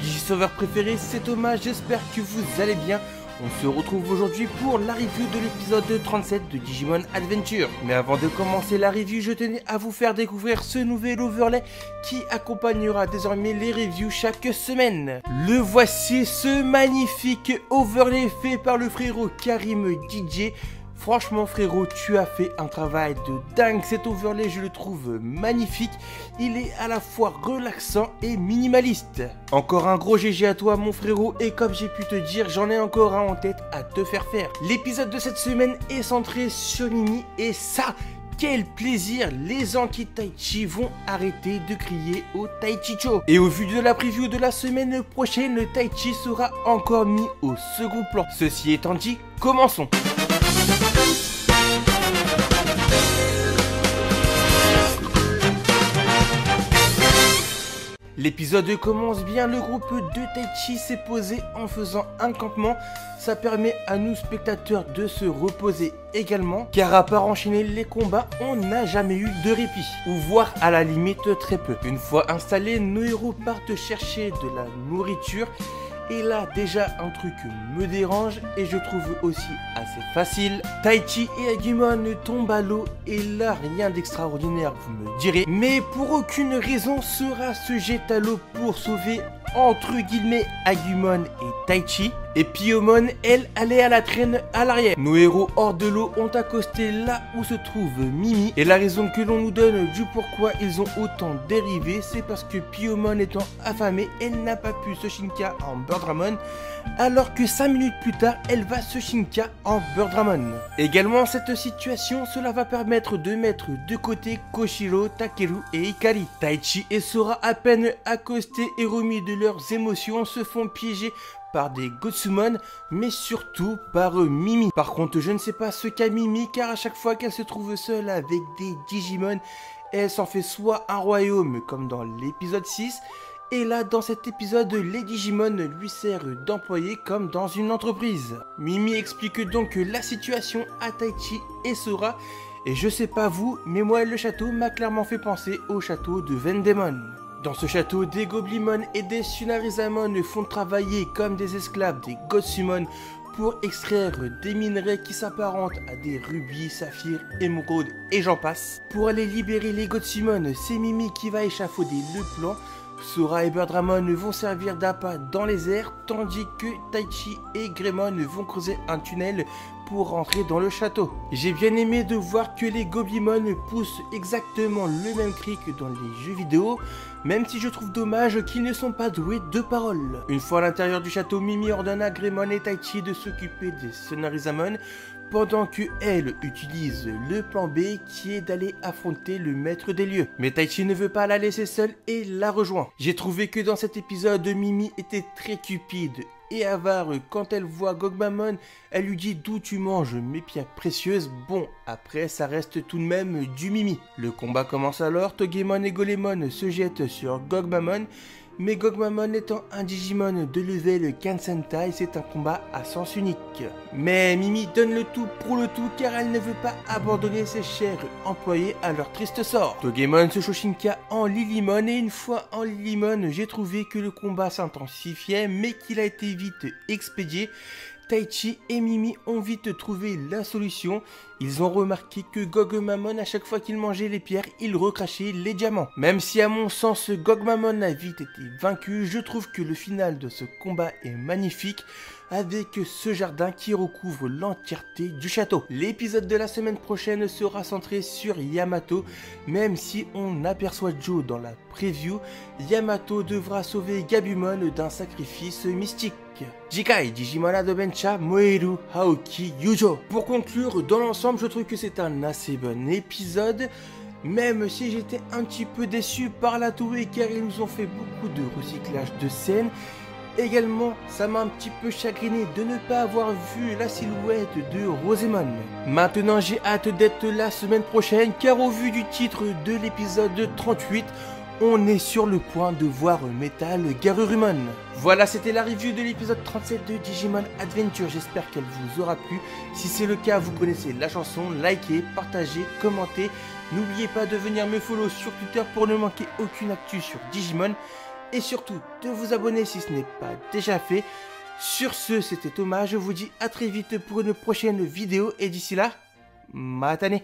Digisauveurs préférés, c'est Thomas, j'espère que vous allez bien. On se retrouve aujourd'hui pour la review de l'épisode 37 de Digimon Adventure. Mais avant de commencer la review, je tenais à vous faire découvrir ce nouvel overlay qui accompagnera désormais les reviews chaque semaine. Le voici, ce magnifique overlay fait par le frérot Karim DJ. Franchement frérot, tu as fait un travail de dingue, cet overlay je le trouve magnifique, il est à la fois relaxant et minimaliste. Encore un gros GG à toi mon frérot, et comme j'ai pu te dire, j'en ai encore un en tête à te faire faire. L'épisode de cette semaine est centré sur Mimi, et ça, quel plaisir, les Anki Taichi vont arrêter de crier au Taichicho. Et au vu de la preview de la semaine prochaine, le Taichi sera encore mis au second plan. Ceci étant dit, commençons. L'épisode commence bien, le groupe de Taichi s'est posé en faisant un campement. Ça permet à nous spectateurs de se reposer également, car à part enchaîner les combats, on n'a jamais eu de répit, ou voire à la limite très peu. Une fois installés, nos héros partent chercher de la nourriture. Et là déjà un truc me dérange et je trouve aussi assez facile. Taichi et Agumon tombent à l'eau et là rien d'extraordinaire vous me direz. Mais pour aucune raison Sora se jette à l'eau pour sauver entre guillemets Agumon et Taichi. Et Piomon, elle, allait à la traîne à l'arrière. Nos héros hors de l'eau ont accosté là où se trouve Mimi. Et la raison que l'on nous donne du pourquoi ils ont autant dérivé, c'est parce que Piomon étant affamée, elle n'a pas pu se Shinka en Birdramon, alors que 5 minutes plus tard, elle va se Shinka en Birdramon. Également, cette situation, cela va permettre de mettre de côté Koshiro, Takeru et Ikari. Taichi et Sora, à peine accostés et remis de leurs émotions, se font piéger par des Gotsumon, mais surtout par Mimi. Par contre, je ne sais pas ce qu'a Mimi, car à chaque fois qu'elle se trouve seule avec des Digimon, elle s'en fait soit un royaume, comme dans l'épisode 6, et là, dans cet épisode, les Digimon lui servent d'employé comme dans une entreprise. Mimi explique donc la situation à Taichi et Sora, et je sais pas vous, mais moi, le château m'a clairement fait penser au château de Vendemon. Dans ce château, des Goblimon et des Sunarizamon font travailler comme des esclaves des Gotsumon pour extraire des minerais qui s'apparentent à des rubis, saphirs, émeraudes et j'en passe. Pour aller libérer les Gotsumon, c'est Mimi qui va échafauder le plan. Sora et Birdramon vont servir d'appât dans les airs, tandis que Taichi et Greymon vont creuser un tunnel pour rentrer dans le château. J'ai bien aimé de voir que les Goblimon poussent exactement le même cri que dans les jeux vidéo, même si je trouve dommage qu'ils ne sont pas doués de paroles. Une fois à l'intérieur du château, Mimi ordonne à Greymon et Taichi de s'occuper des Sunarizamon, pendant que elle utilise le plan B qui est d'aller affronter le maître des lieux. Mais Taichi ne veut pas la laisser seule et la rejoint. J'ai trouvé que dans cet épisode, Mimi était très cupide et avare. Quand elle voit Gogmamon, elle lui dit d'où tu manges mes pierres précieuses. Bon, après ça reste tout de même du Mimi. Le combat commence alors, Togemon et Golemon se jettent sur Gogmamon. Mais Gogmamon étant un Digimon de level Kansentai, c'est un combat à sens unique. Mais Mimi donne le tout pour le tout car elle ne veut pas abandonner ses chers employés à leur triste sort. Togemon se Shoshinka en Lilymon et une fois en Lilymon, j'ai trouvé que le combat s'intensifiait mais qu'il a été vite expédié. Taichi et Mimi ont vite trouvé la solution. Ils ont remarqué que Gogmamon, à chaque fois qu'il mangeait les pierres, il recrachait les diamants. Même si à mon sens Gogmamon a vite été vaincu, je trouve que le final de ce combat est magnifique, avec ce jardin qui recouvre l'entièreté du château. L'épisode de la semaine prochaine sera centré sur Yamato, même si on aperçoit Joe dans la preview, Yamato devra sauver Gabumon d'un sacrifice mystique. Jikai Digimon Adventure Moeru Haoki Yujo. Pour conclure, dans l'ensemble, je trouve que c'est un assez bon épisode, même si j'étais un petit peu déçu par la Toei car ils nous ont fait beaucoup de recyclage de scènes. Également, ça m'a un petit peu chagriné de ne pas avoir vu la silhouette de Rosemon. Maintenant, j'ai hâte d'être la semaine prochaine car au vu du titre de l'épisode 38, on est sur le point de voir Metal Garurumon. Voilà, c'était la review de l'épisode 37 de Digimon Adventure. J'espère qu'elle vous aura plu. Si c'est le cas, vous connaissez la chanson. Likez, partagez, commentez. N'oubliez pas de venir me follow sur Twitter pour ne manquer aucune actu sur Digimon. et surtout de vous abonner si ce n'est pas déjà fait. Sur ce, c'était Thomas, je vous dis à très vite pour une prochaine vidéo et d'ici là, matane.